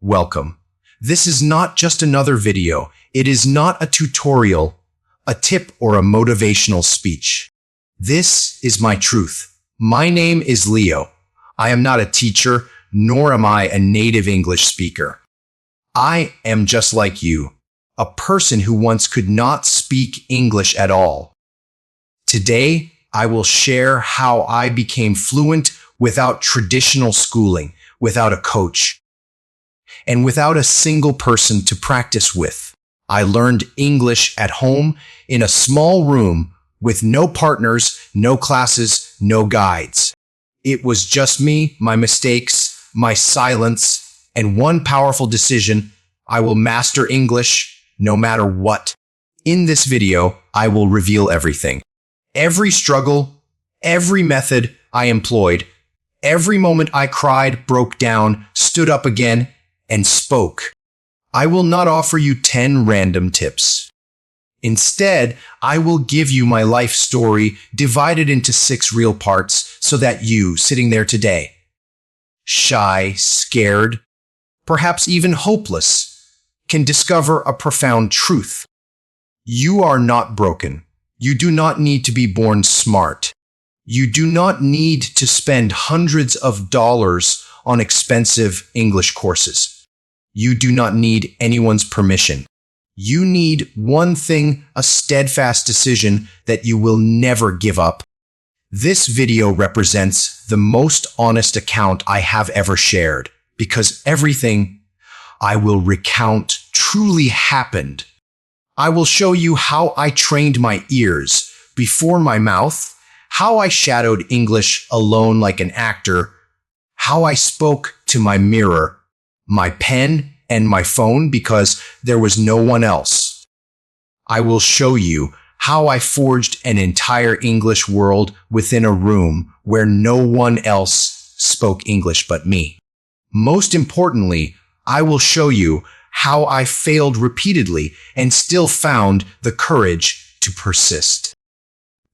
Welcome. This is not just another video. It is not a tutorial, a tip, or a motivational speech. This is my truth. My name is Leo. I am not a teacher, nor am I a native English speaker. I am just like you, a person who once could not speak English at all. Today, I will share how I became fluent without traditional schooling, without a coach, and without a single person to practice with. I learned English at home in a small room with no partners, no classes, no guides. It was just me, my mistakes, my silence, and one powerful decision: I will master English no matter what. In this video, I will reveal everything. Every struggle, every method I employed, every moment I cried, broke down, stood up again, and spoke. I will not offer you 10 random tips. Instead, I will give you my life story divided into 6 real parts so that you, sitting there today, shy, scared, perhaps even hopeless, can discover a profound truth. You are not broken. You do not need to be born smart. You do not need to spend hundreds of dollars on expensive English courses. You do not need anyone's permission. You need one thing: a steadfast decision that you will never give up. This video represents the most honest account I have ever shared, because everything I will recount truly happened. I will show you how I trained my ears before my mouth, how I shadowed English alone like an actor, how I spoke to my mirror, my pen, and my phone because there was no one else. I will show you how I forged an entire English world within a room where no one else spoke English but me. Most importantly, I will show you how I failed repeatedly and still found the courage to persist.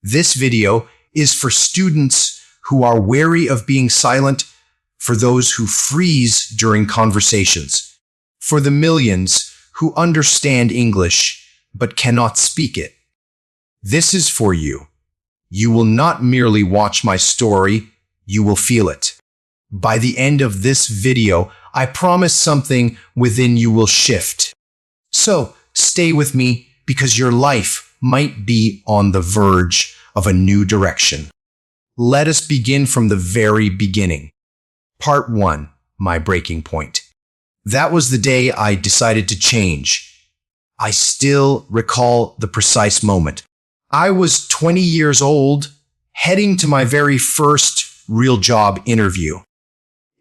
This video is for students who are wary of being silent, for those who freeze during conversations, for the millions who understand English but cannot speak it. This is for you. You will not merely watch my story, you will feel it. By the end of this video, I promise something within you will shift. So, stay with me because your life might be on the verge of a new direction. Let us begin from the very beginning. Part 1. My breaking point. That was the day I decided to change. I still recall the precise moment. I was 20 years old, heading to my very first real job interview.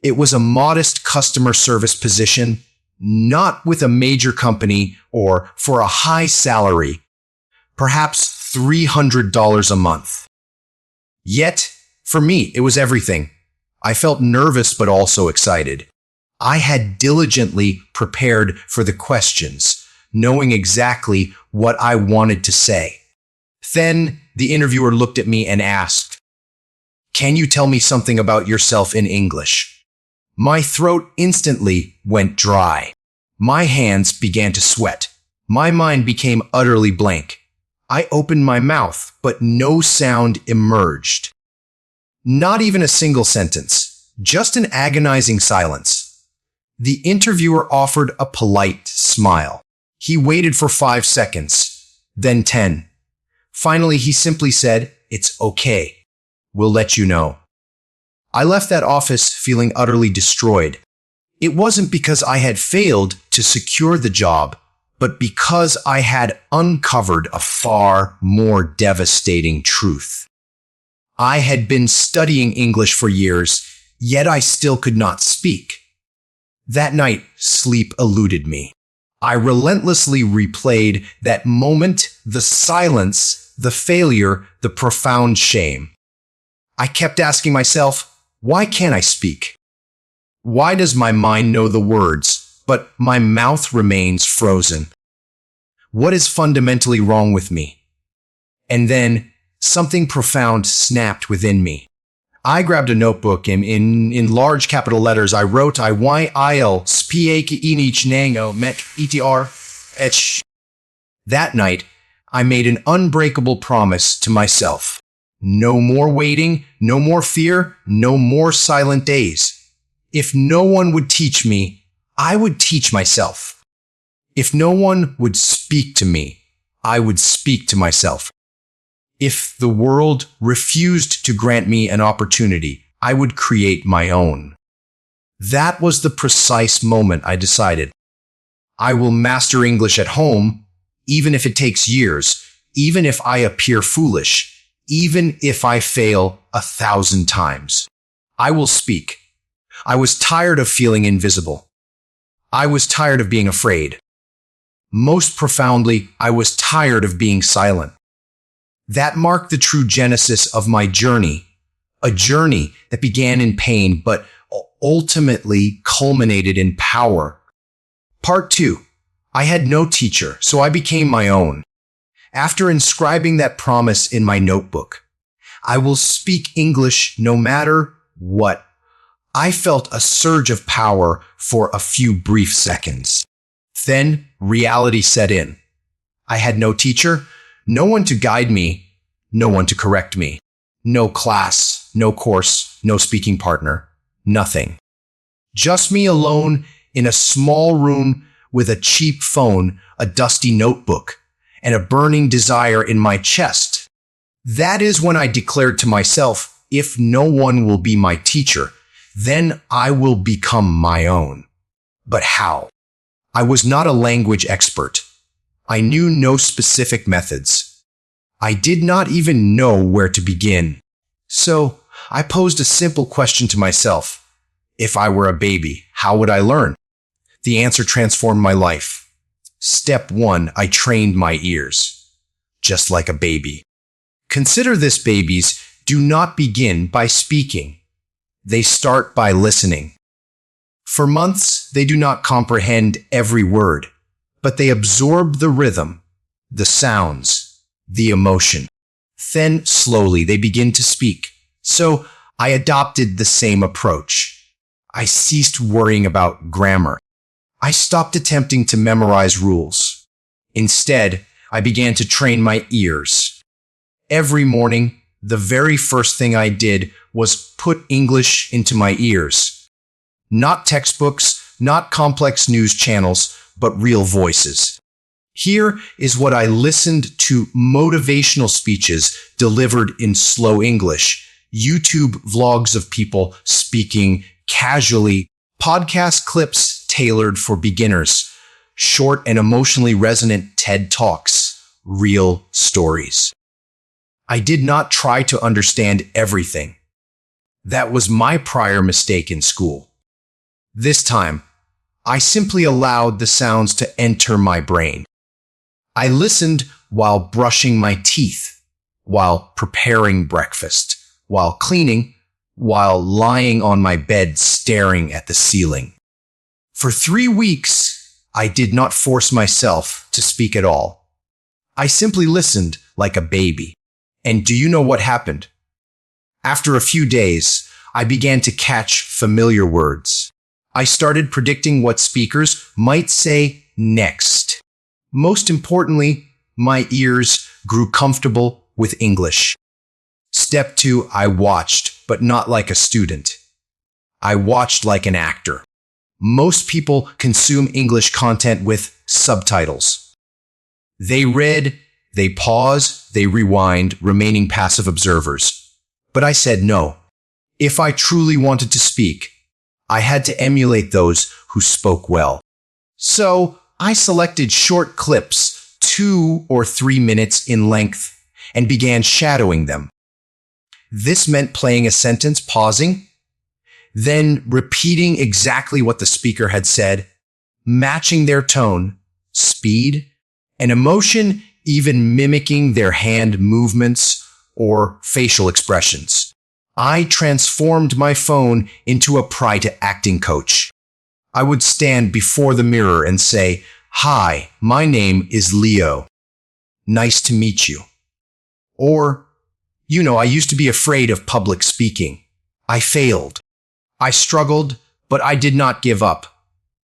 It was a modest customer service position, not with a major company or for a high salary, perhaps $300 a month. Yet, for me, it was everything. I felt nervous but also excited. I had diligently prepared for the questions, knowing exactly what I wanted to say. Then, the interviewer looked at me and asked, "Can you tell me something about yourself in English?" My throat instantly went dry. My hands began to sweat. My mind became utterly blank. I opened my mouth, but no sound emerged. Not even a single sentence, just an agonizing silence. The interviewer offered a polite smile. He waited for 5 seconds, then 10. Finally, he simply said, "It's okay. We'll let you know." I left that office feeling utterly destroyed. It wasn't because I had failed to secure the job, but because I had uncovered a far more devastating truth. I had been studying English for years, yet I still could not speak. That night, sleep eluded me. I relentlessly replayed that moment, the silence, the failure, the profound shame. I kept asking myself, why can't I speak? Why does my mind know the words, but my mouth remains frozen? What is fundamentally wrong with me? And then, something profound snapped within me. I grabbed a notebook and in large capital letters, I wrote, I'll speak inich nango met etr etch. That night, I made an unbreakable promise to myself. No more waiting, no more fear, no more silent days. If no one would teach me, I would teach myself. If no one would speak to me, I would speak to myself. If the world refused to grant me an opportunity, I would create my own. That was the precise moment I decided. I will master English at home, even if it takes years, even if I appear foolish, even if I fail 1,000 times. I will speak. I was tired of feeling invisible. I was tired of being afraid. Most profoundly, I was tired of being silent. That marked the true genesis of my journey, a journey that began in pain but ultimately culminated in power. Part 2. I had no teacher, so I became my own. After inscribing that promise in my notebook, I will speak English no matter what. I felt a surge of power for a few brief seconds. Then reality set in. I had no teacher, no one to guide me, no one to correct me. No class, no course, no speaking partner, nothing. Just me alone in a small room with a cheap phone, a dusty notebook, and a burning desire in my chest. That is when I declared to myself, if no one will be my teacher, then I will become my own. But how? I was not a language expert. I knew no specific methods. I did not even know where to begin. So I posed a simple question to myself. If I were a baby, how would I learn? The answer transformed my life. Step 1, I trained my ears. Just like a baby. Consider this, babies do not begin by speaking. They start by listening. For months, they do not comprehend every word, but they absorb the rhythm, the sounds, the emotion. Then, slowly, they begin to speak. So, I adopted the same approach. I ceased worrying about grammar. I stopped attempting to memorize rules. Instead, I began to train my ears. Every morning, the very first thing I did was put English into my ears. Not textbooks, not complex news channels, but real voices. Here is what I listened to: motivational speeches delivered in slow English, YouTube vlogs of people speaking casually, podcast clips tailored for beginners, short and emotionally resonant TED Talks, real stories. I did not try to understand everything. That was my prior mistake in school. This time, I simply allowed the sounds to enter my brain. I listened while brushing my teeth, while preparing breakfast, while cleaning, while lying on my bed staring at the ceiling. For 3 weeks, I did not force myself to speak at all. I simply listened like a baby. And do you know what happened? After a few days, I began to catch familiar words. I started predicting what speakers might say next. Most importantly, my ears grew comfortable with English. Step 2, I watched, but not like a student. I watched like an actor. Most people consume English content with subtitles. They read, they pause, they rewind, remaining passive observers. But I said no. If I truly wanted to speak, I had to emulate those who spoke well. So I selected short clips, 2 or 3 minutes in length, and began shadowing them. This meant playing a sentence, pausing, then repeating exactly what the speaker had said, matching their tone, speed, and emotion, even mimicking their hand movements or facial expressions. I transformed my phone into a private acting coach. I would stand before the mirror and say, "Hi, my name is Leo. Nice to meet you." Or, I used to be afraid of public speaking. I failed. I struggled, but I did not give up.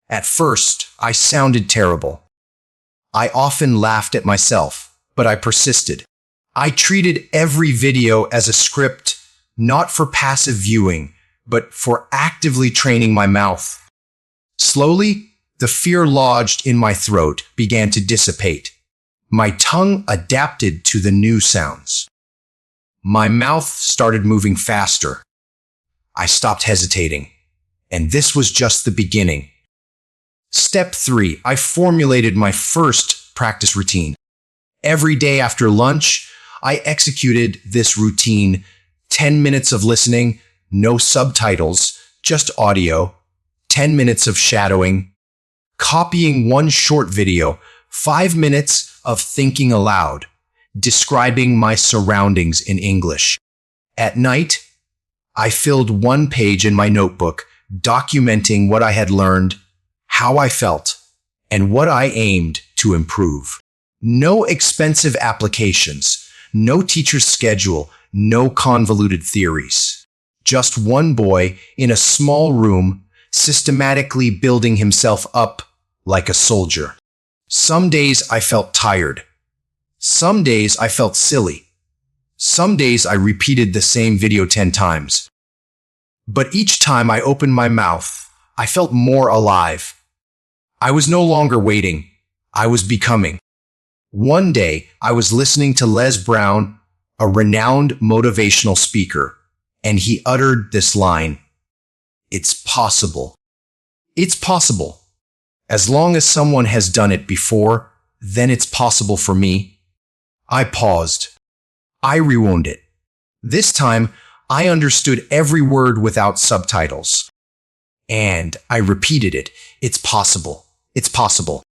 At first, I sounded terrible. I often laughed at myself, but I persisted. I treated every video as a script, not for passive viewing, but for actively training my mouth. Slowly, the fear lodged in my throat began to dissipate. My tongue adapted to the new sounds. My mouth started moving faster. I stopped hesitating, and this was just the beginning. Step 3. I formulated my first practice routine. Every day after lunch, I executed this routine: 10 minutes of listening, no subtitles, just audio, 10 minutes of shadowing, copying one short video, 5 minutes of thinking aloud, describing my surroundings in English. At night, I filled one page in my notebook, documenting what I had learned, how I felt, and what I aimed to improve. No expensive applications, no teacher's schedule, no convoluted theories. Just one boy in a small room, systematically building himself up like a soldier. Some days I felt tired. Some days I felt silly. Some days I repeated the same video 10 times. But each time I opened my mouth, I felt more alive. I was no longer waiting. I was becoming. One day, I was listening to Les Brown, a renowned motivational speaker, and he uttered this line: "It's possible. It's possible. As long as someone has done it before, then it's possible for me." I paused. I rewound it. This time, I understood every word without subtitles. And I repeated it. It's possible. It's possible.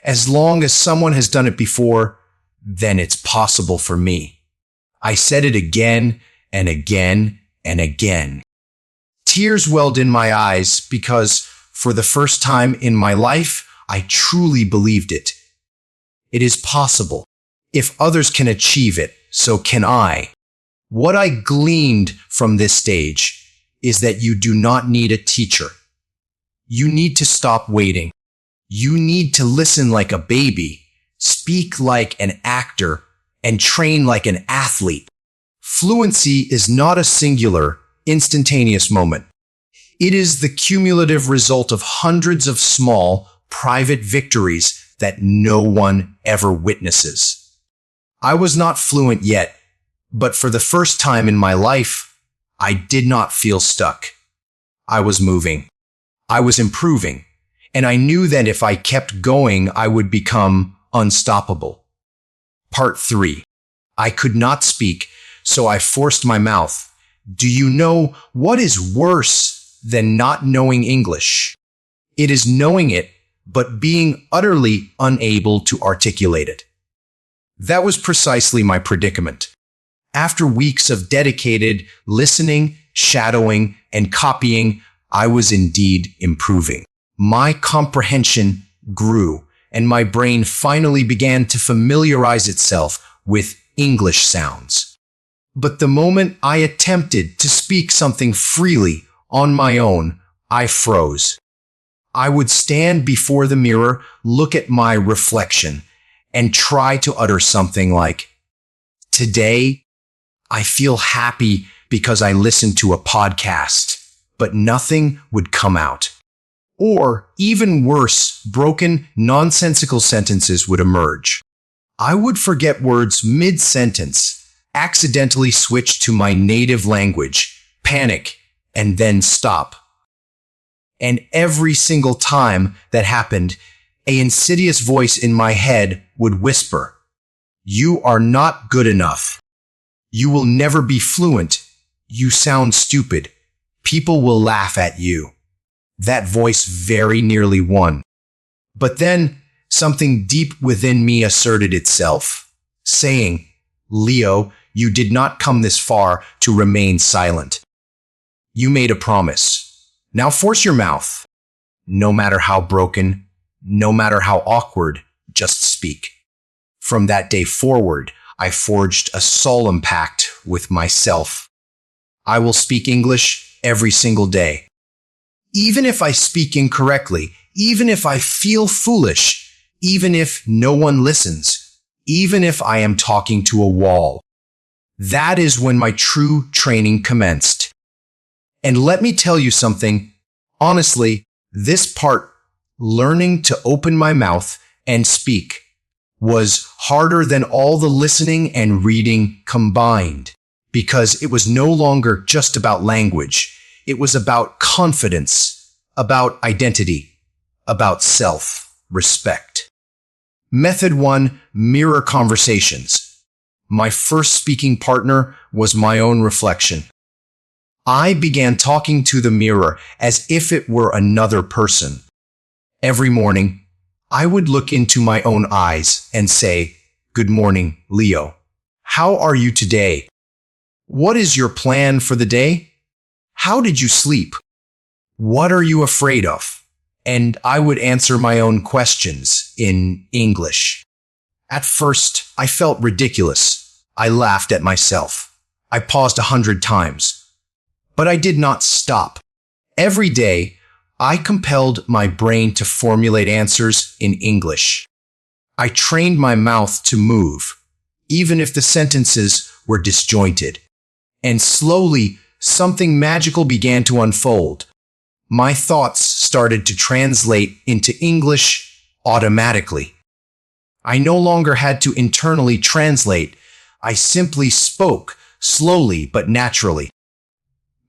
As long as someone has done it before, then it's possible for me. I said it again and again and again. Tears welled in my eyes because, for the first time in my life, I truly believed it. It is possible. If others can achieve it, so can I. What I gleaned from this stage is that you do not need a teacher. You need to stop waiting. You need to listen like a baby, speak like an actor, and train like an athlete. Fluency is not a singular, instantaneous moment. It is the cumulative result of hundreds of small, private victories that no one ever witnesses. I was not fluent yet, but for the first time in my life, I did not feel stuck. I was moving. I was improving. And I knew that if I kept going, I would become unstoppable. Part 3. I could not speak, so I forced my mouth. Do you know what is worse than not knowing English? It is knowing it, but being utterly unable to articulate it. That was precisely my predicament. After weeks of dedicated listening, shadowing, and copying, I was indeed improving. My comprehension grew, and my brain finally began to familiarize itself with English sounds. But the moment I attempted to speak something freely on my own, I froze. I would stand before the mirror, look at my reflection, and try to utter something like, "Today, I feel happy because I listened to a podcast," but nothing would come out. Or, even worse, broken, nonsensical sentences would emerge. I would forget words mid-sentence, accidentally switch to my native language, panic, and then stop. And every single time that happened, an insidious voice in my head would whisper, "You are not good enough. You will never be fluent. You sound stupid. People will laugh at you." That voice very nearly won. But then something deep within me asserted itself, saying, "Leo, you did not come this far to remain silent. You made a promise. Now force your mouth. No matter how broken, no matter how awkward, just speak." From that day forward, I forged a solemn pact with myself. I will speak English every single day. Even if I speak incorrectly, even if I feel foolish, even if no one listens, even if I am talking to a wall. That is when my true training commenced. And let me tell you something. Honestly, this part, learning to open my mouth and speak, was harder than all the listening and reading combined, because it was no longer just about language. It was about confidence, about identity, about self-respect. Method 1, mirror conversations. My first speaking partner was my own reflection. I began talking to the mirror as if it were another person. Every morning, I would look into my own eyes and say, "Good morning, Leo. How are you today? What is your plan for the day? How did you sleep? What are you afraid of?" And I would answer my own questions in English. At first, I felt ridiculous. I laughed at myself. I paused 100 times. But I did not stop. Every day, I compelled my brain to formulate answers in English. I trained my mouth to move, even if the sentences were disjointed. And slowly, something magical began to unfold. My thoughts started to translate into English automatically. I no longer had to internally translate. I simply spoke, slowly but naturally.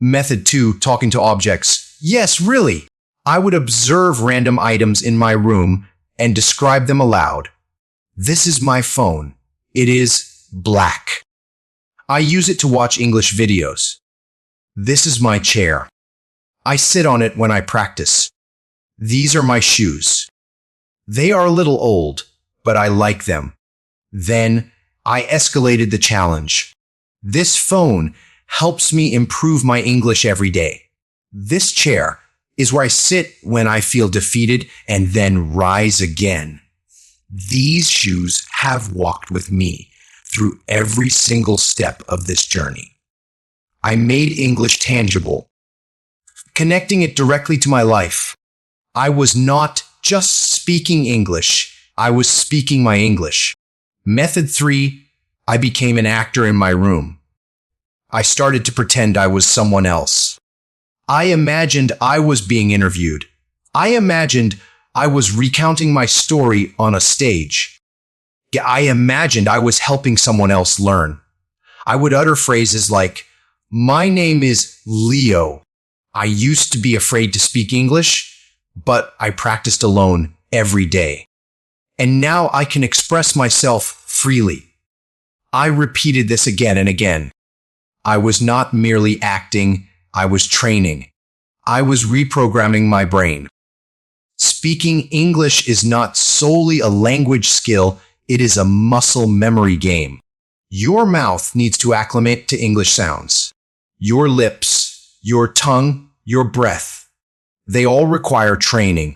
Method 2, talking to objects. Yes, really. I would observe random items in my room and describe them aloud. This is my phone. It is black. I use it to watch English videos. This is my chair. I sit on it when I practice. These are my shoes. They are a little old, but I like them. Then I escalated the challenge. This phone helps me improve my English every day. This chair is where I sit when I feel defeated and then rise again. These shoes have walked with me through every single step of this journey. I made English tangible, connecting it directly to my life. I was not just speaking English, I was speaking my English. Method 3, I became an actor in my room. I started to pretend I was someone else. I imagined I was being interviewed. I imagined I was recounting my story on a stage. I imagined I was helping someone else learn. I would utter phrases like, "My name is Leo. I used to be afraid to speak English, but I practiced alone every day. And now I can express myself freely." I repeated this again and again. I was not merely acting, I was training. I was reprogramming my brain. Speaking English is not solely a language skill, it is a muscle memory game. Your mouth needs to acclimate to English sounds. Your lips, your tongue, your breath, they all require training.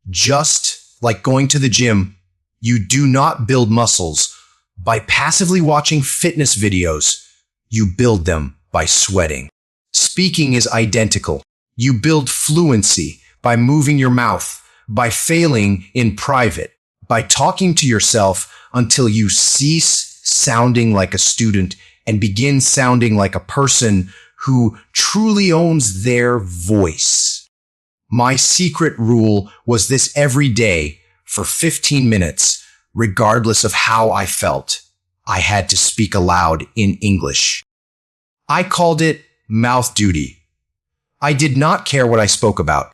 Just like going to the gym, you do not build muscles by passively watching fitness videos. You build them by sweating. Speaking is identical. You build fluency by moving your mouth, by failing in private, by talking to yourself until you cease sounding like a student and begin sounding like a person who truly owns their voice. My secret rule was this: every day for 15 minutes, regardless of how I felt, I had to speak aloud in English. I called it mouth duty. I did not care what I spoke about.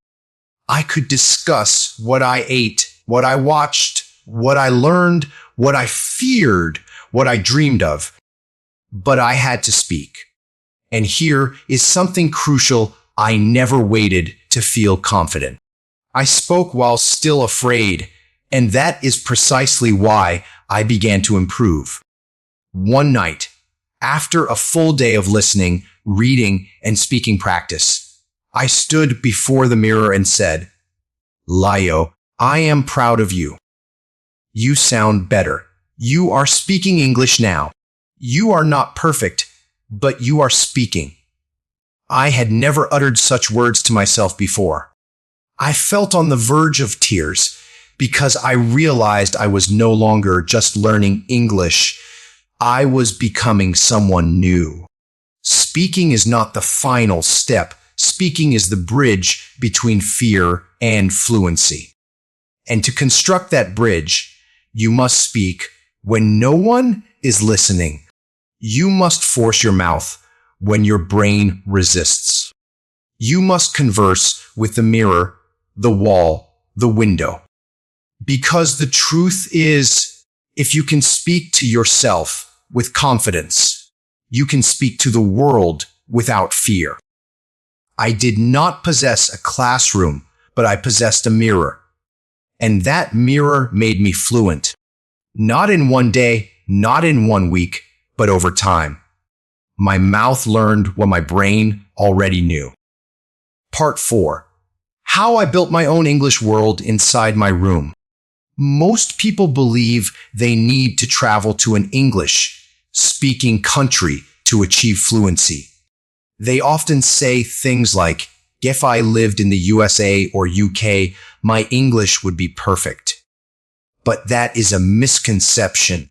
I could discuss what I ate, what I watched, what I learned, what I feared, what I dreamed of. But I had to speak. And here is something crucial: I never waited to feel confident. I spoke while still afraid, and that is precisely why I began to improve. One night, after a full day of listening, reading, and speaking practice, I stood before the mirror and said, "Leo, I am proud of you. You sound better. You are speaking English now. You are not perfect, but you are speaking. I had never uttered such words to myself before. I felt on the verge of tears because I realized I was no longer just learning English. I was becoming someone new. Speaking is not the final step. Speaking is the bridge between fear and fluency. And to construct that bridge, you must speak when no one is listening. You must force your mouth when your brain resists. You must converse with the mirror, the wall, the window. Because the truth is, if you can speak to yourself with confidence, you can speak to the world without fear. I did not possess a classroom, but I possessed a mirror. And that mirror made me fluent. Not in one day, not in 1 week, but over time. My mouth learned what my brain already knew. Part 4. How I built my own English world inside my room. Most people believe they need to travel to an English-speaking country to achieve fluency. They often say things like, if I lived in the USA or UK, my English would be perfect. But that is a misconception.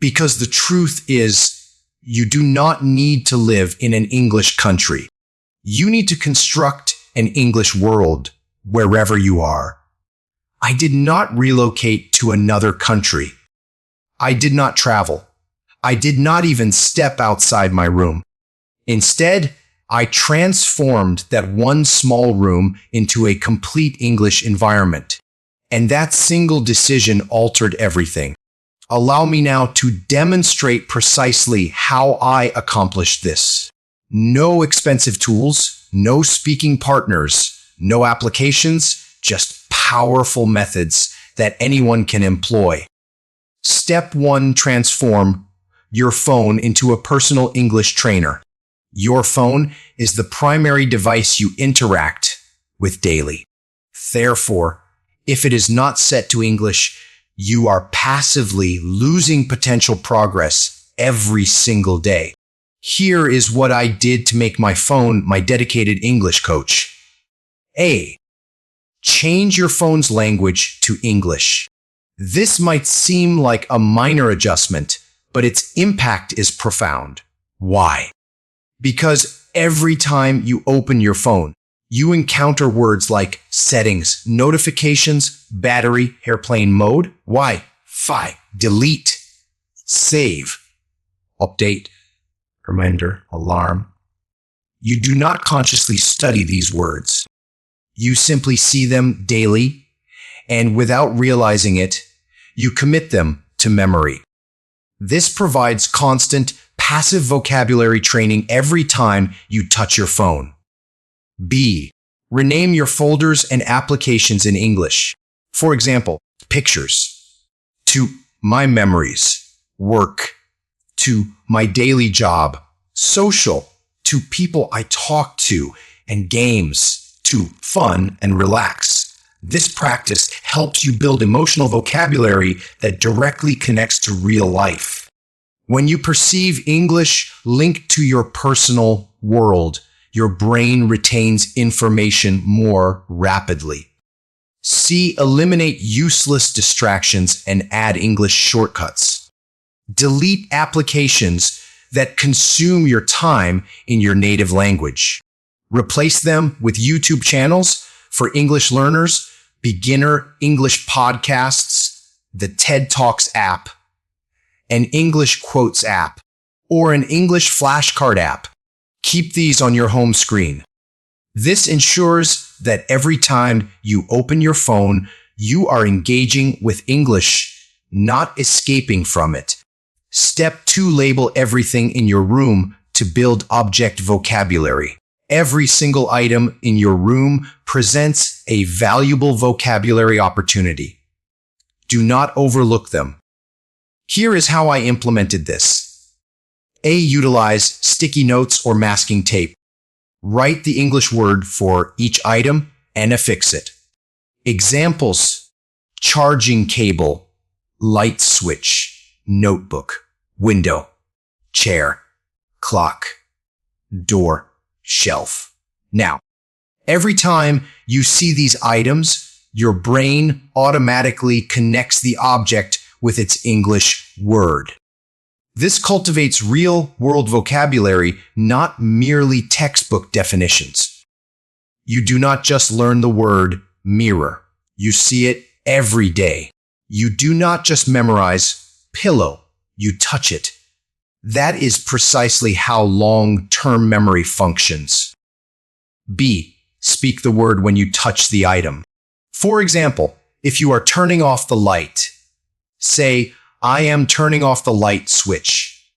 Because the truth is, you do not need to live in an English country. You need to construct an English world wherever you are. I did not relocate to another country. I did not travel. I did not even step outside my room. Instead, I transformed that one small room into a complete English environment. And that single decision altered everything. Allow me now to demonstrate precisely how I accomplished this. No expensive tools, no speaking partners, no applications, just powerful methods that anyone can employ. Step 1, transform your phone into a personal English trainer. Your phone is the primary device you interact with daily. Therefore, if it is not set to English, you are passively losing potential progress every single day. Here is what I did to make my phone my dedicated English coach. A. Change your phone's language to English. This might seem like a minor adjustment, but its impact is profound. Why? Because every time you open your phone, you encounter words like settings, notifications, battery, airplane mode, Wi-Fi, delete, save, update, reminder, alarm. You do not consciously study these words. You simply see them daily, and without realizing it, you commit them to memory. This provides constant, passive vocabulary training every time you touch your phone. B. Rename your folders and applications in English. For example, pictures to my memories, work to my daily job, social to people I talk to, and games to fun and relax. This practice helps you build emotional vocabulary that directly connects to real life. When you perceive English linked to your personal world, your brain retains information more rapidly. C. Eliminate useless distractions and add English shortcuts. Delete applications that consume your time in your native language. Replace them with YouTube channels for English learners, beginner English podcasts, the TED Talks app, an English Quotes app, or an English flashcard app. Keep these on your home screen. This ensures that every time you open your phone, you are engaging with English, not escaping from it. Step 2. Label everything in your room to build object vocabulary. Every single item in your room presents a valuable vocabulary opportunity. Do not overlook them. Here is how I implemented this. A. Utilize sticky notes or masking tape. Write the English word for each item and affix it. Examples: charging cable, light switch, notebook, window, chair, clock, door, shelf. Now, every time you see these items, your brain automatically connects the object with its English word. This cultivates real-world vocabulary, not merely textbook definitions. You do not just learn the word mirror. You see it every day. You do not just memorize pillow. You touch it. That is precisely how long-term memory functions. B. Speak the word when you touch the item. For example, if you are turning off the light, say, I am turning off the light switch.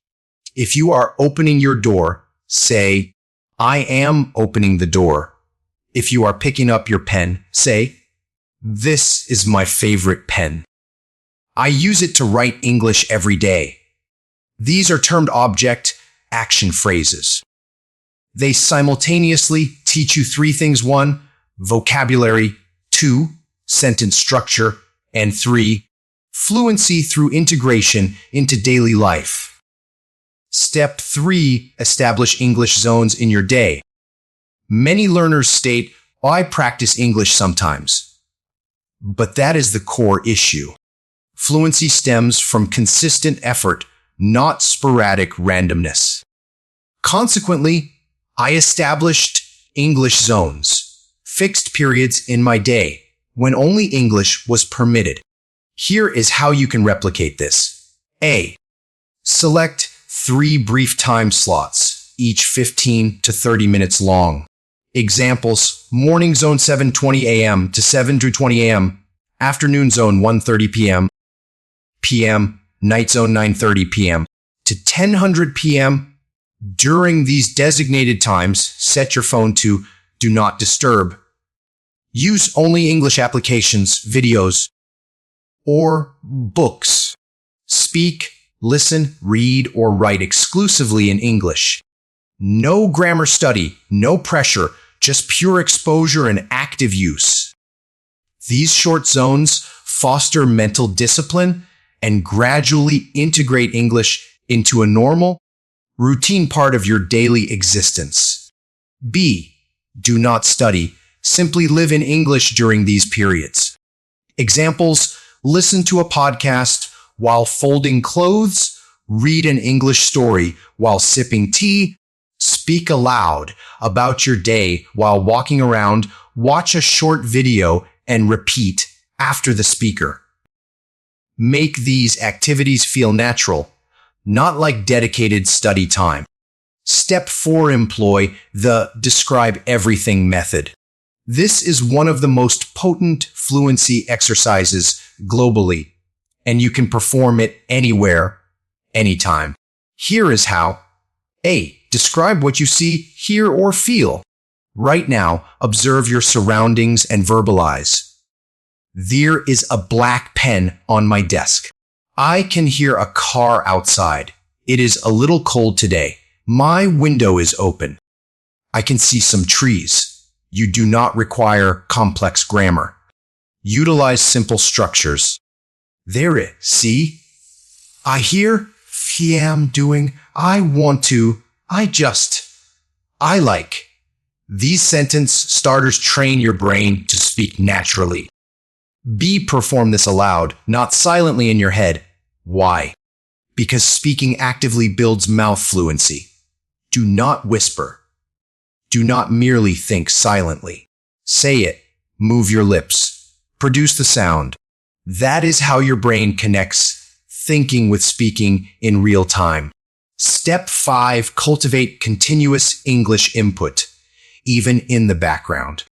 If you are opening your door, say, I am opening the door. If you are picking up your pen, say, this is my favorite pen. I use it to write English every day. These are termed object-action phrases. They simultaneously teach you three things. 1. Vocabulary. 2. Sentence structure. And 3. Fluency through integration into daily life. Step 3. Establish English zones in your day. Many learners state, I practice English sometimes. But that is the core issue. Fluency stems from consistent effort, not sporadic randomness. Consequently, I established English zones, fixed periods in my day when only English was permitted. Here is how you can replicate this. A. Select 3 brief time slots, each 15 to 30 minutes long. Examples: morning zone 7:20 a.m. to 7:20 a.m., afternoon zone 1:30 p.m., p.m., night zone 9:30 p.m. to 10:00 p.m. During these designated times, set your phone to Do Not Disturb. Use only English applications, videos, or books. Speak, listen, read, or write exclusively in English. No grammar study, no pressure, just pure exposure and active use. These short zones foster mental discipline and gradually integrate English into a normal, routine part of your daily existence. B. Do not study. Simply live in English during these periods. Examples: listen to a podcast while folding clothes, read an English story while sipping tea, speak aloud about your day while walking around, watch a short video, and repeat after the speaker. Make these activities feel natural, not like dedicated study time. Step 4. Employ the describe everything method. This is one of the most potent fluency exercises globally, and you can perform it anywhere, anytime. Here is how. A. Describe what you see, hear, or feel. Right now, observe your surroundings and verbalize. There is a black pen on my desk. I can hear a car outside. It is a little cold today. My window is open. I can see some trees. You do not require complex grammar. Utilize simple structures. There it, see? I hear, am doing, I want to, I just, I like. These sentence starters train your brain to speak naturally. B. Perform this aloud, not silently in your head. Why? Because speaking actively builds mouth fluency. Do not whisper. Do not merely think silently. Say it. Move your lips. Produce the sound. That is how your brain connects thinking with speaking in real time. Step 5. Cultivate continuous English input, even in the background.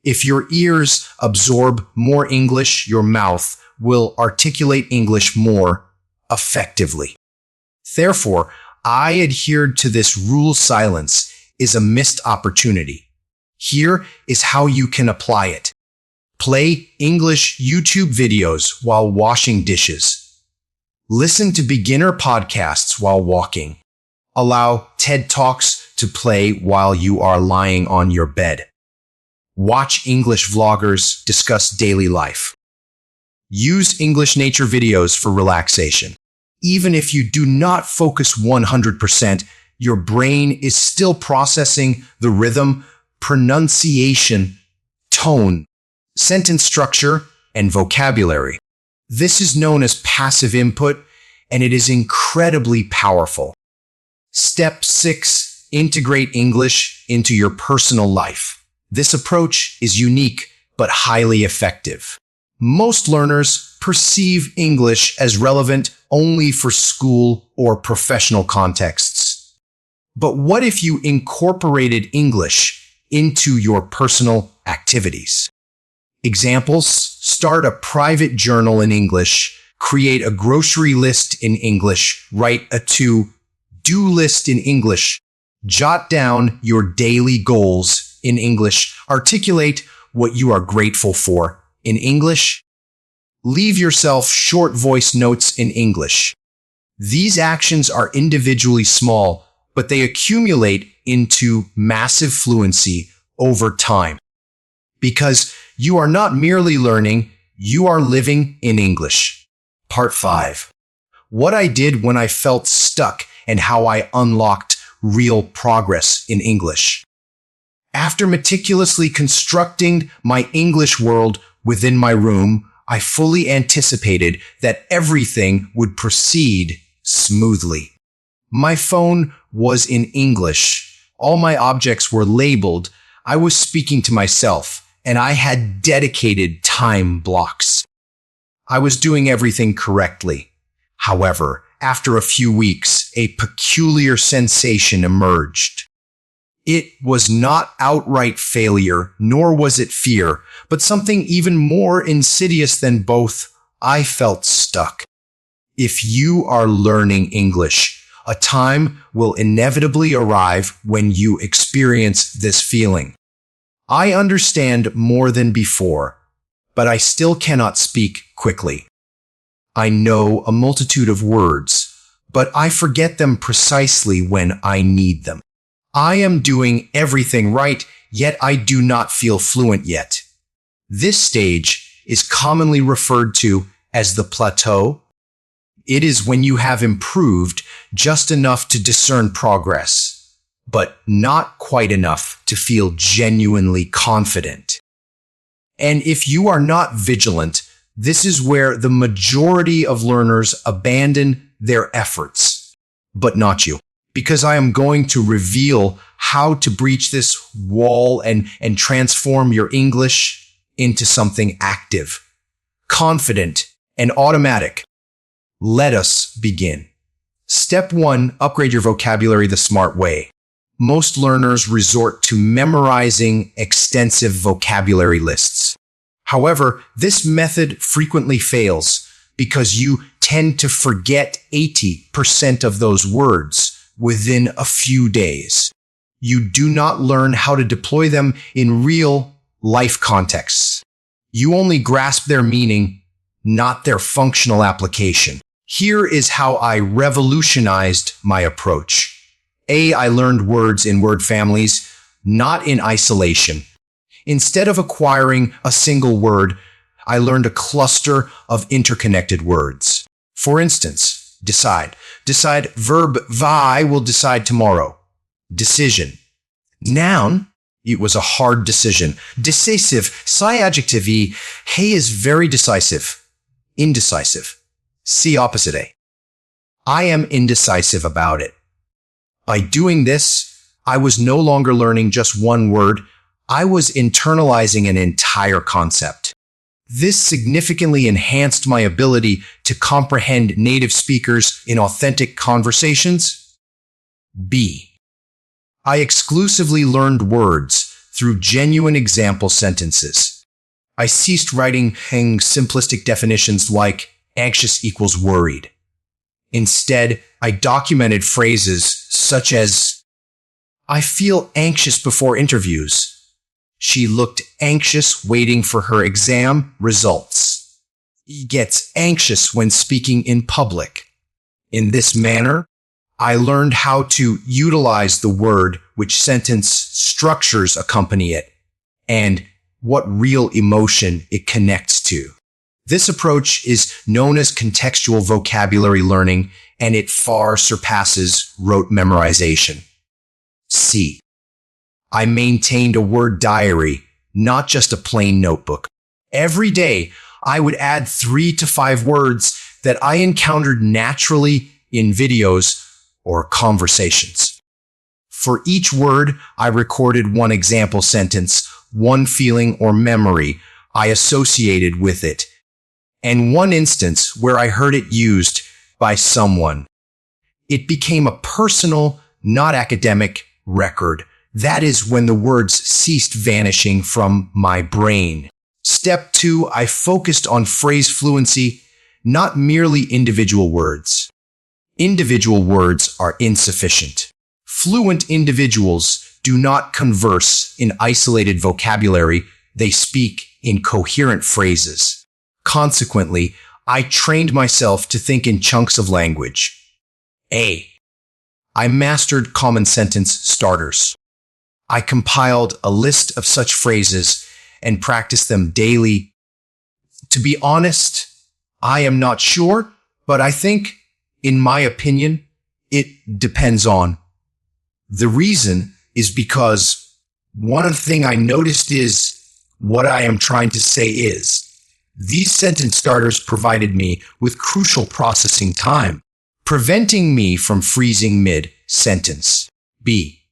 If your ears absorb more English, your mouth will articulate English more effectively. Therefore, I adhered to this rule: silence is a missed opportunity. Here is how you can apply it. Play English YouTube videos while washing dishes. Listen to beginner podcasts while walking. Allow TED Talks to play while you are lying on your bed. Watch English vloggers discuss daily life. Use English nature videos for relaxation. Even if you do not focus 100%, Your brain is still processing the rhythm, pronunciation, tone, sentence structure, and vocabulary. This is known as passive input, and it is incredibly powerful. Step 6. Integrate English into your personal life. This approach is unique but highly effective. Most learners perceive English as relevant only for school or professional contexts. But what if you incorporated English into your personal activities? Examples: start a private journal in English, create a grocery list in English, write a to-do list in English, jot down your daily goals in English, articulate what you are grateful for in English, leave yourself short voice notes in English. These actions are individually small, but they accumulate into massive fluency over time. Because you are not merely learning, you are living in English. Part 5. What I did when I felt stuck and how I unlocked real progress in English. After meticulously constructing my English world within my room, I fully anticipated that everything would proceed smoothly. My phone was in English. All my objects were labeled. I was speaking to myself, and I had dedicated time blocks. I was doing everything correctly. However, after a few weeks, a peculiar sensation emerged. It was not outright failure, nor was it fear, but something even more insidious than both. I felt stuck. If you are learning English, a time will inevitably arrive when you experience this feeling. I understand more than before, but I still cannot speak quickly. I know a multitude of words, but I forget them precisely when I need them. I am doing everything right, yet I do not feel fluent yet. This stage is commonly referred to as the plateau. It is when you have improved just enough to discern progress, but not quite enough to feel genuinely confident. And if you are not vigilant, this is where the majority of learners abandon their efforts. But not you, because I am going to reveal how to breach this wall and transform your English into something active, confident, and automatic. Let us begin. Step 1. Upgrade your vocabulary the smart way. Most learners resort to memorizing extensive vocabulary lists. However, this method frequently fails because you tend to forget 80% of those words within a few days. You do not learn how to deploy them in real life contexts. You only grasp their meaning, not their functional application. Here is how I revolutionized my approach. I learned words in word families, not in isolation. Instead of acquiring a single word, I learned a cluster of interconnected words. For instance, decide. Decide, verb, I will decide tomorrow. Decision. Noun, it was a hard decision. Decisive, sai adjective, he is very decisive. Indecisive. See opposite A. I am indecisive about it. By doing this, I was no longer learning just one word. I was internalizing an entire concept. This significantly enhanced my ability to comprehend native speakers in authentic conversations. B. I exclusively learned words through genuine example sentences. I ceased writing simplistic definitions like anxious equals worried. Instead, I documented phrases such as, I feel anxious before interviews. She looked anxious waiting for her exam results. He gets anxious when speaking in public. In this manner, I learned how to utilize the word which sentence structures accompany it and what real emotion it connects to. This approach is known as contextual vocabulary learning, and it far surpasses rote memorization. C. I maintained a word diary, not just a plain notebook. Every day, I would add 3 to 5 words that I encountered naturally in videos or conversations. For each word, I recorded one example sentence, one feeling or memory I associated with it, and one instance where I heard it used by someone. It became a personal, not academic record. That is when the words ceased vanishing from my brain. Step 2, I focused on phrase fluency, not merely individual words. Individual words are insufficient. Fluent individuals do not converse in isolated vocabulary, they speak in coherent phrases. Consequently, I trained myself to think in chunks of language. A. I mastered common sentence starters. I compiled a list of such phrases and practiced them daily. To be honest, I am not sure, but I think, in my opinion, it depends on. The reason is because one thing I noticed is what I am trying to say is these sentence starters provided me with crucial processing time, preventing me from freezing mid-sentence. B.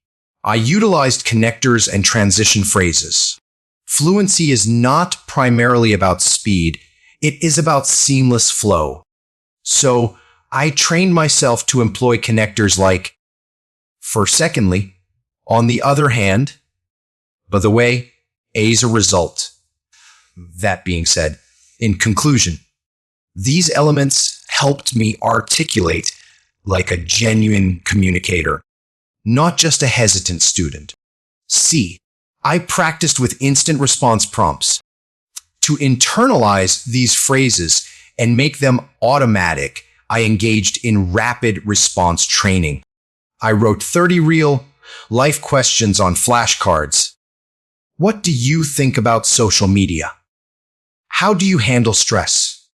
I utilized connectors and transition phrases. Fluency is not primarily about speed, it is about seamless flow. So, I trained myself to employ connectors like for secondly, on the other hand, by the way, A's a result. That being said, in conclusion, these elements helped me articulate like a genuine communicator, not just a hesitant student. C. I practiced with instant response prompts. To internalize these phrases and make them automatic, I engaged in rapid response training. I wrote 30 real-life questions on flashcards. What do you think about social media? How do you handle stress?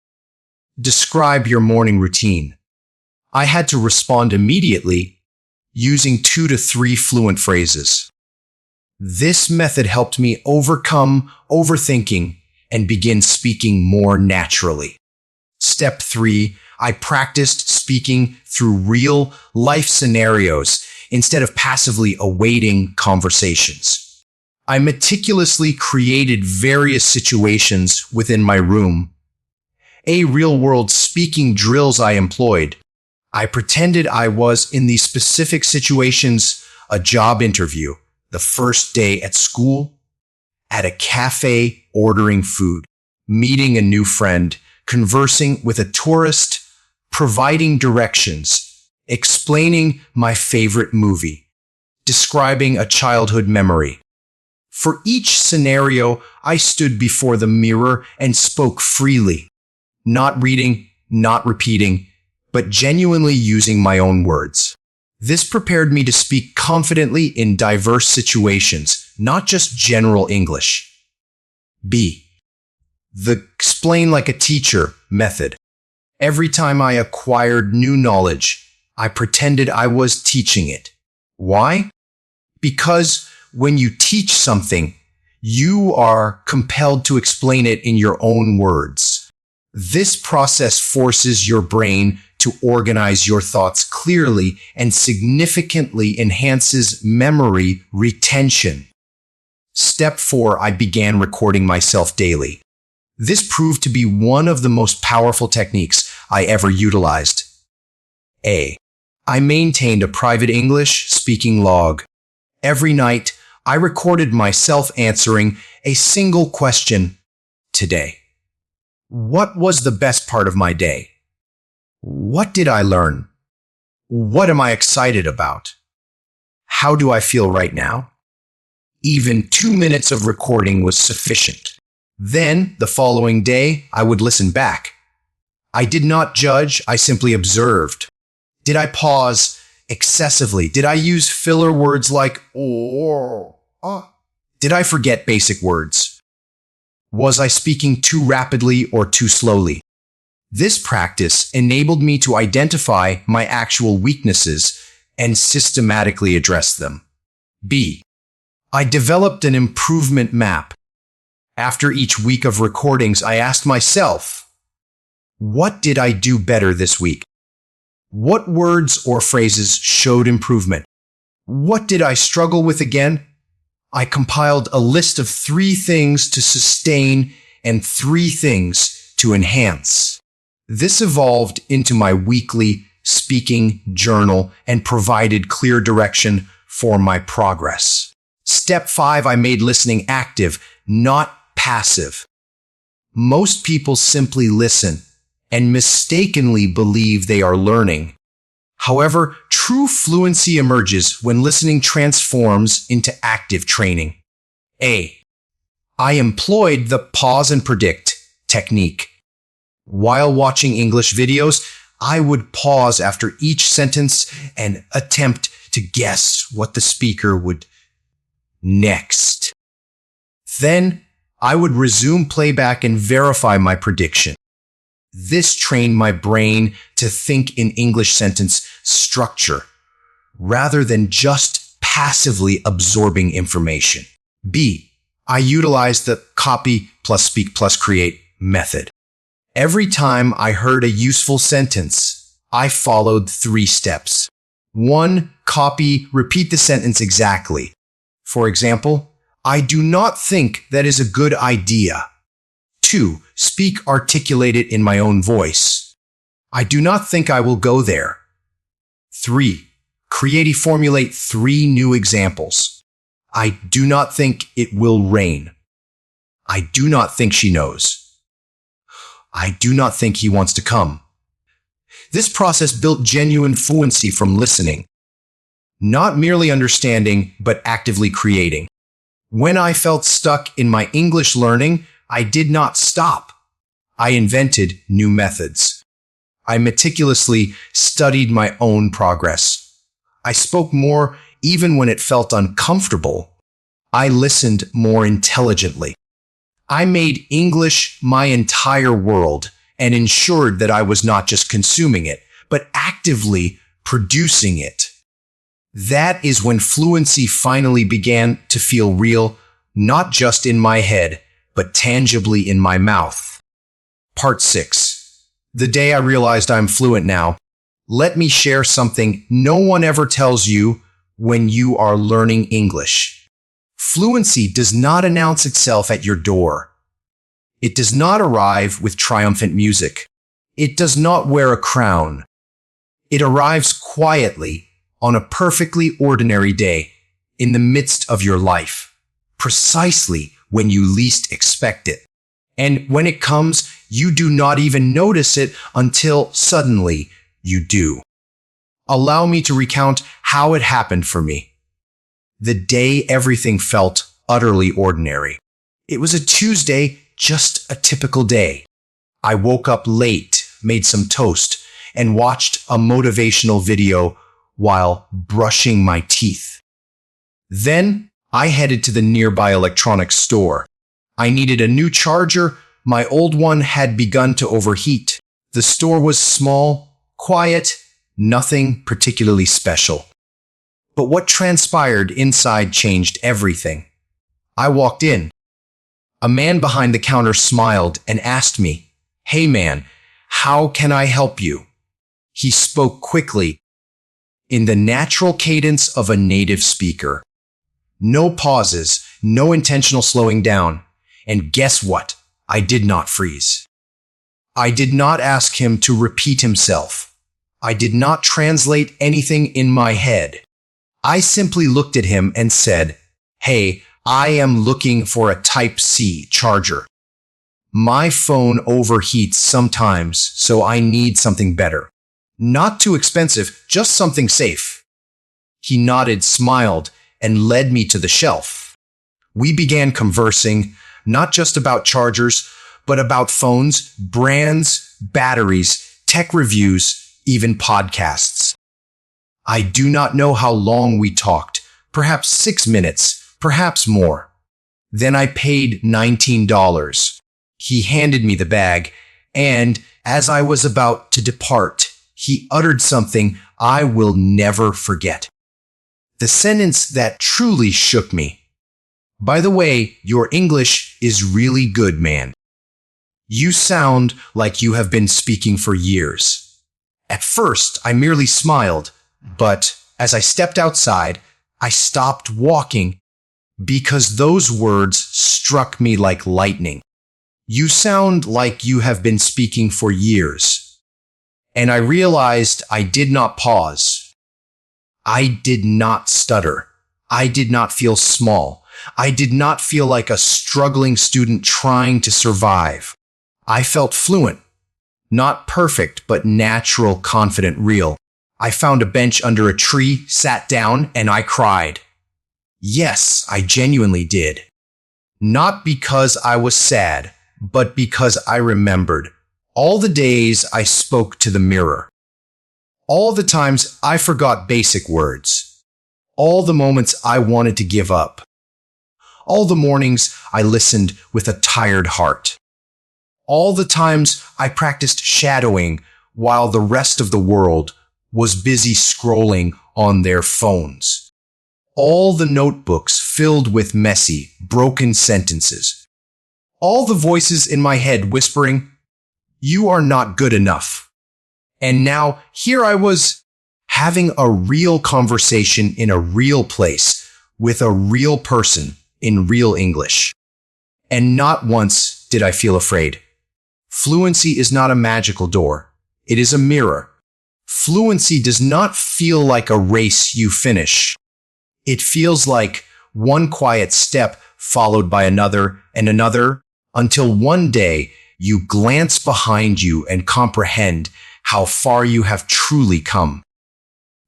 Describe your morning routine. I had to respond immediately using 2 to 3 fluent phrases. This method helped me overcome overthinking and begin speaking more naturally. Step 3, I practiced speaking through real-life scenarios instead of passively awaiting conversations. I meticulously created various situations within my room. A real-world speaking drills I employed. I pretended I was in these specific situations: a job interview, the first day at school, at a cafe ordering food, meeting a new friend, conversing with a tourist, providing directions, explaining my favorite movie, describing a childhood memory. For each scenario, I stood before the mirror and spoke freely, not reading, not repeating, but genuinely using my own words. This prepared me to speak confidently in diverse situations, not just general English. B. The explain like a teacher method. Every time I acquired new knowledge, I pretended I was teaching it. Why? Because when you teach something, you are compelled to explain it in your own words. This process forces your brain to organize your thoughts clearly and significantly enhances memory retention. Step 4, I began recording myself daily. This proved to be one of the most powerful techniques I ever utilized. A. I maintained a private English speaking log. Every night, I recorded myself answering a single question. Today. What was the best part of my day? What did I learn? What am I excited about? How do I feel right now? Even 2 minutes of recording was sufficient. Then, the following day, I would listen back. I did not judge, I simply observed. Did I pause excessively? Did I use filler words like or? Did I forget basic words? Was I speaking too rapidly or too slowly? This practice enabled me to identify my actual weaknesses and systematically addressed them. B. I developed an improvement map. After each week of recordings, I asked myself, what did I do better this week? What words or phrases showed improvement? What did I struggle with again? I compiled a list of 3 things to sustain and 3 things to enhance. This evolved into my weekly speaking journal and provided clear direction for my progress. Step 5, I made listening active, not passive. Most people simply listen and mistakenly believe they are learning. However, true fluency emerges when listening transforms into active training. A. I employed the pause and predict technique. While watching English videos, I would pause after each sentence and attempt to guess what the speaker would next. Then, I would resume playback and verify my prediction. This trained my brain to think in English sentence structure, rather than just passively absorbing information. B. I utilized the copy plus speak plus create method. Every time I heard a useful sentence, I followed 3 steps. 1. Copy, repeat the sentence exactly. For example, I do not think that is a good idea. 2. Speak articulate it in my own voice. I do not think I will go there. 3. Create formulate 3 new examples. I do not think it will rain. I do not think she knows. I do not think he wants to come. This process built genuine fluency from listening, not merely understanding, but actively creating. When I felt stuck in my English learning, I did not stop. I invented new methods. I meticulously studied my own progress. I spoke more even when it felt uncomfortable. I listened more intelligently. I made English my entire world and ensured that I was not just consuming it, but actively producing it. That is when fluency finally began to feel real, not just in my head, but tangibly in my mouth. Part 6. The day I realized I'm fluent now. Let me share something no one ever tells you when you are learning English. Fluency does not announce itself at your door. It does not arrive with triumphant music. It does not wear a crown. It arrives quietly on a perfectly ordinary day in the midst of your life, precisely when you least expect it. And when it comes, you do not even notice it until suddenly you do. Allow me to recount how it happened for me. The day everything felt utterly ordinary. It was a Tuesday, just a typical day. I woke up late, made some toast, and watched a motivational video while brushing my teeth. Then I headed to the nearby electronics store. I needed a new charger. My old one had begun to overheat. The store was small, quiet, nothing particularly special. But what transpired inside changed everything. I walked in. A man behind the counter smiled and asked me, "Hey man, how can I help you?" He spoke quickly, in the natural cadence of a native speaker. No pauses, no intentional slowing down. And guess what? I did not freeze. I did not ask him to repeat himself. I did not translate anything in my head. I simply looked at him and said, "Hey, I am looking for a Type-C charger. My phone overheats sometimes, so I need something better. Not too expensive, just something safe." He nodded, smiled, and led me to the shelf. We began conversing, not just about chargers, but about phones, brands, batteries, tech reviews, even podcasts. I do not know how long we talked, perhaps 6 minutes, perhaps more. Then I paid $19. He handed me the bag, and as I was about to depart, he uttered something I will never forget. The sentence that truly shook me. By the way, your English is really good, man. You sound like you have been speaking for years. At first, I merely smiled, but as I stepped outside, I stopped walking because those words struck me like lightning. You sound like you have been speaking for years. And I realized I did not pause. I did not stutter. I did not feel small. I did not feel like a struggling student trying to survive. I felt fluent. Not perfect, but natural, confident, real. I found a bench under a tree, sat down, and I cried. Yes, I genuinely did. Not because I was sad, but because I remembered all the days I spoke to the mirror. All the times I forgot basic words. All the moments I wanted to give up. All the mornings I listened with a tired heart. All the times I practiced shadowing while the rest of the world was busy scrolling on their phones. All the notebooks filled with messy, broken sentences. All the voices in my head whispering, "You are not good enough." And now here I was, having a real conversation in a real place with a real person in real English. And not once did I feel afraid. Fluency is not a magical door. It is a mirror. Fluency does not feel like a race you finish. It feels like one quiet step followed by another and another, until one day you glance behind you and comprehend how far you have truly come.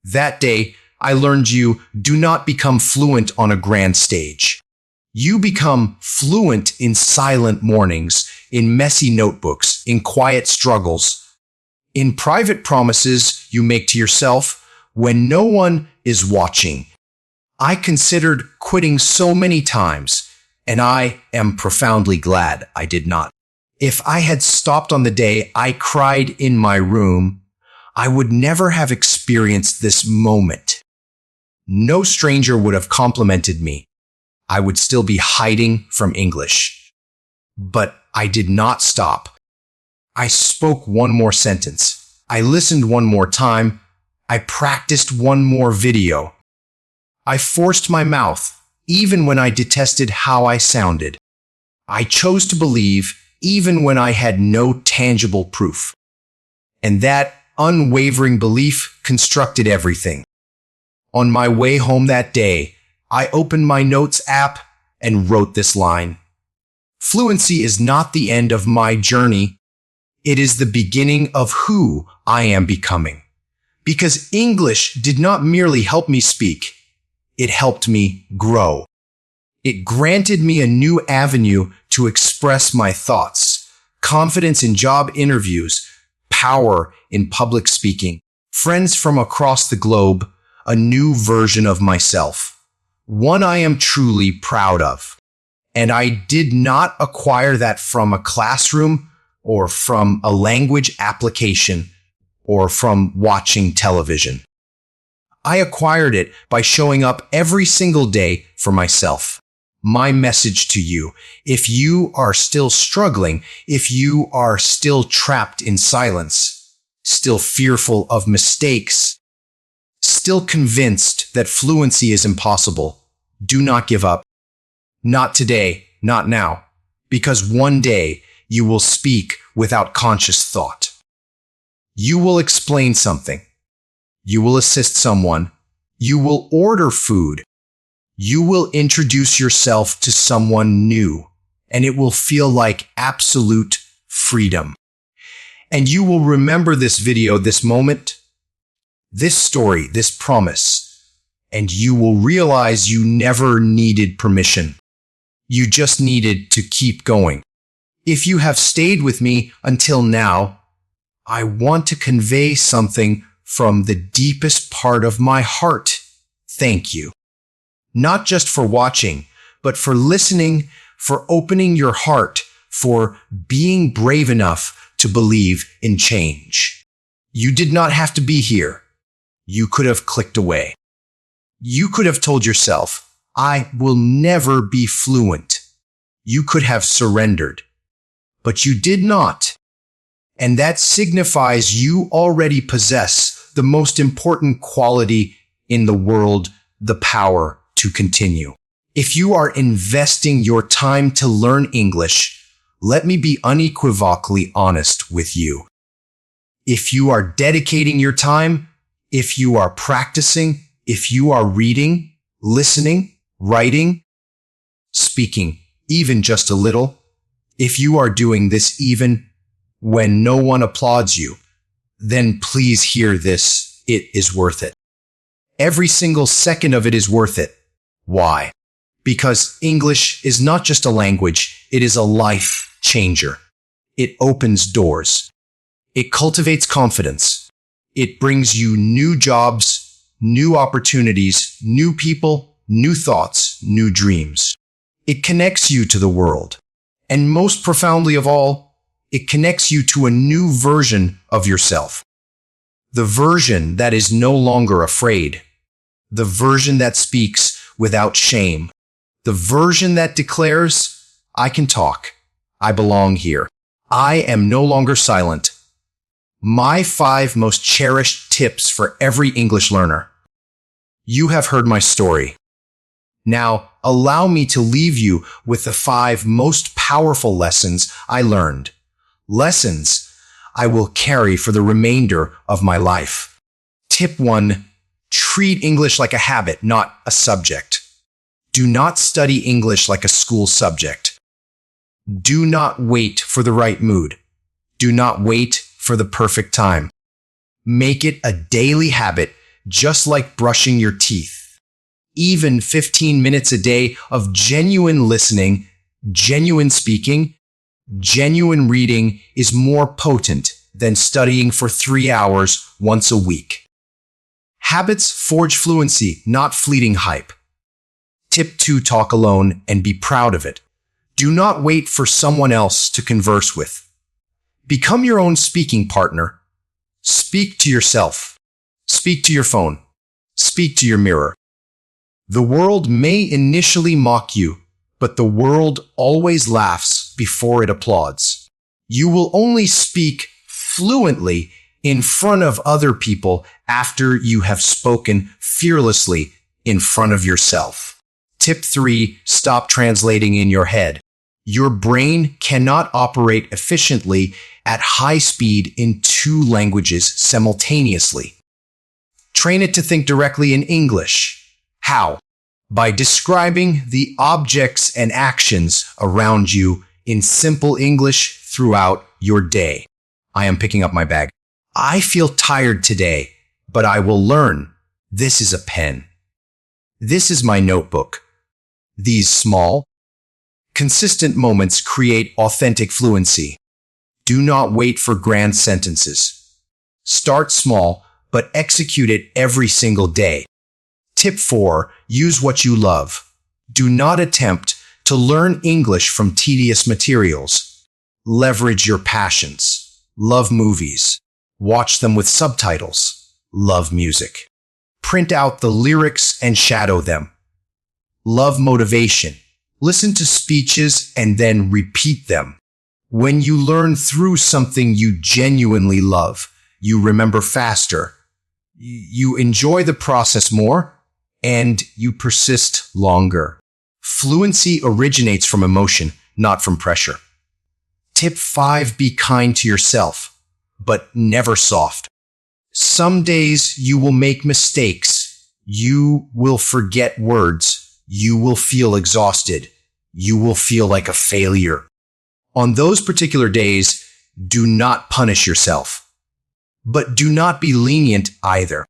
That day, I learned you do not become fluent on a grand stage. You become fluent in silent mornings, in messy notebooks, in quiet struggles, in private promises you make to yourself when no one is watching. I considered quitting so many times, and I am profoundly glad I did not. If I had stopped on the day I cried in my room, I would never have experienced this moment. No stranger would have complimented me. I would still be hiding from English. But I did not stop. I spoke one more sentence. I listened one more time. I practiced one more video. I forced my mouth, even when I detested how I sounded. I chose to believe, even when I had no tangible proof. And that unwavering belief constructed everything. On my way home that day, I opened my notes app and wrote this line. Fluency is not the end of my journey. It is the beginning of who I am becoming. Because English did not merely help me speak. It helped me grow. It granted me a new avenue to express my thoughts, confidence in job interviews, power in public speaking, friends from across the globe, a new version of myself, one I am truly proud of. And I did not acquire that from a classroom or from a language application or from watching television. I acquired it by showing up every single day for myself. My message to you, if you are still struggling, if you are still trapped in silence, still fearful of mistakes, still convinced that fluency is impossible, do not give up. Not today, not now, because one day you will speak without conscious thought. You will explain something. You will assist someone. You will order food. You will introduce yourself to someone new, and it will feel like absolute freedom. And you will remember this video, this moment, this story, this promise, and you will realize you never needed permission. You just needed to keep going. If you have stayed with me until now, I want to convey something from the deepest part of my heart. Thank you. Not just for watching, but for listening, for opening your heart, for being brave enough to believe in change. You did not have to be here. You could have clicked away. You could have told yourself, I will never be fluent. You could have surrendered. But you did not. And that signifies you already possess the most important quality in the world, the power to continue. If you are investing your time to learn English, let me be unequivocally honest with you. If you are dedicating your time, if you are practicing, if you are reading, listening, writing, speaking, even just a little, if you are doing this even when no one applauds you, then please hear this. It is worth it. Every single second of it is worth it. Why? Because English is not just a language, it is a life changer. It opens doors. It cultivates confidence. It brings you new jobs, new opportunities, new people, new thoughts, new dreams. It connects you to the world. And most profoundly of all, it connects you to a new version of yourself. The version that is no longer afraid. The version that speaks without shame. The version that declares, I can talk. I belong here. I am no longer silent. My 5 most cherished tips for every English learner. You have heard my story. Now, allow me to leave you with the 5 most powerful lessons I learned. Lessons I will carry for the remainder of my life. Tip 1. Treat English like a habit, not a subject. Do not study English like a school subject. Do not wait for the right mood. Do not wait for the perfect time. Make it a daily habit, just like brushing your teeth. Even 15 minutes a day of genuine listening, genuine speaking, genuine reading is more potent than studying for 3 hours once a week. Habits forge fluency, not fleeting hype. Tip 2. Talk alone and be proud of it. Do not wait for someone else to converse with. Become your own speaking partner. Speak to yourself. Speak to your phone. Speak to your mirror. The world may initially mock you, but the world always laughs before it applauds. You will only speak fluently in front of other people after you have spoken fearlessly in front of yourself. Tip 3. Stop translating in your head. Your brain cannot operate efficiently at high speed in 2 languages simultaneously. Train it to think directly in English. How? By describing the objects and actions around you in simple English throughout your day. I am picking up my bag. I feel tired today, but I will learn. This is a pen. This is my notebook. These small, consistent moments create authentic fluency. Do not wait for grand sentences. Start small, but execute it every single day. Tip 4. Use what you love. Do not attempt to learn English from tedious materials. Leverage your passions. Love movies. Watch them with subtitles. Love music. Print out the lyrics and shadow them. Love motivation. Listen to speeches and then repeat them. When you learn through something you genuinely love, you remember faster. You enjoy the process more, and you persist longer. Fluency originates from emotion, not from pressure. Tip 5. Be kind to yourself, but never soft. Some days you will make mistakes. You will forget words. You will feel exhausted. You will feel like a failure. On those particular days, do not punish yourself. But do not be lenient either.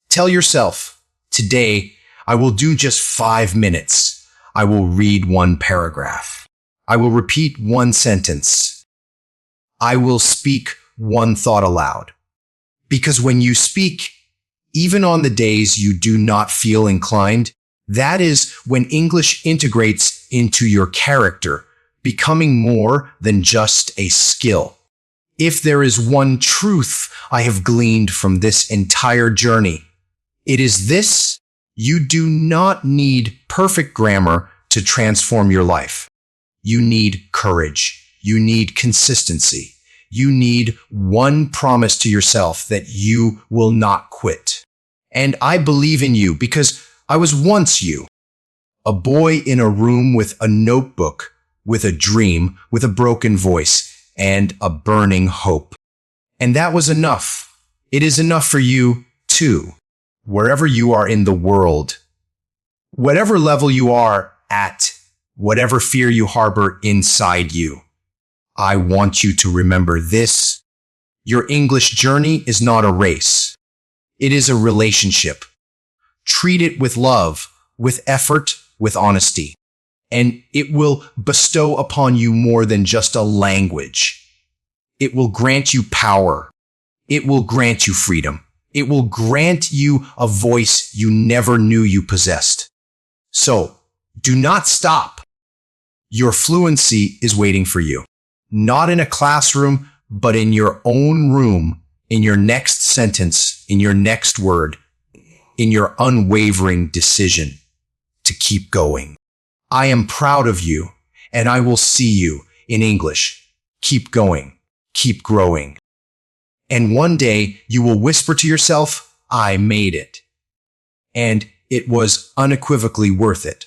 Tell yourself, today, I will do just 5 minutes. I will read 1 paragraph. I will repeat 1 sentence. I will speak 1 thought aloud. Because when you speak, even on the days you do not feel inclined, that is when English integrates into your character, becoming more than just a skill. If there is one truth I have gleaned from this entire journey, It is this. You do not need perfect grammar to transform your life. You need courage. You need consistency. You need one promise to yourself that you will not quit. And I believe in you because I was once you. A boy in a room with a notebook, with a dream, with a broken voice, and a burning hope. And that was enough. It is enough for you, too. Wherever you are in the world, whatever level you are at, whatever fear you harbor inside you, I want you to remember this. Your English journey is not a race. It is a relationship. Treat it with love, with effort, with honesty, and it will bestow upon you more than just a language. It will grant you power. It will grant you freedom. It will grant you a voice you never knew you possessed. So, do not stop. Your fluency is waiting for you. Not in a classroom, but in your own room, in your next sentence, in your next word, in your unwavering decision to keep going. I am proud of you, and I will see you in English. Keep going. Keep growing. And one day you will whisper to yourself, I made it. And it was unequivocally worth it.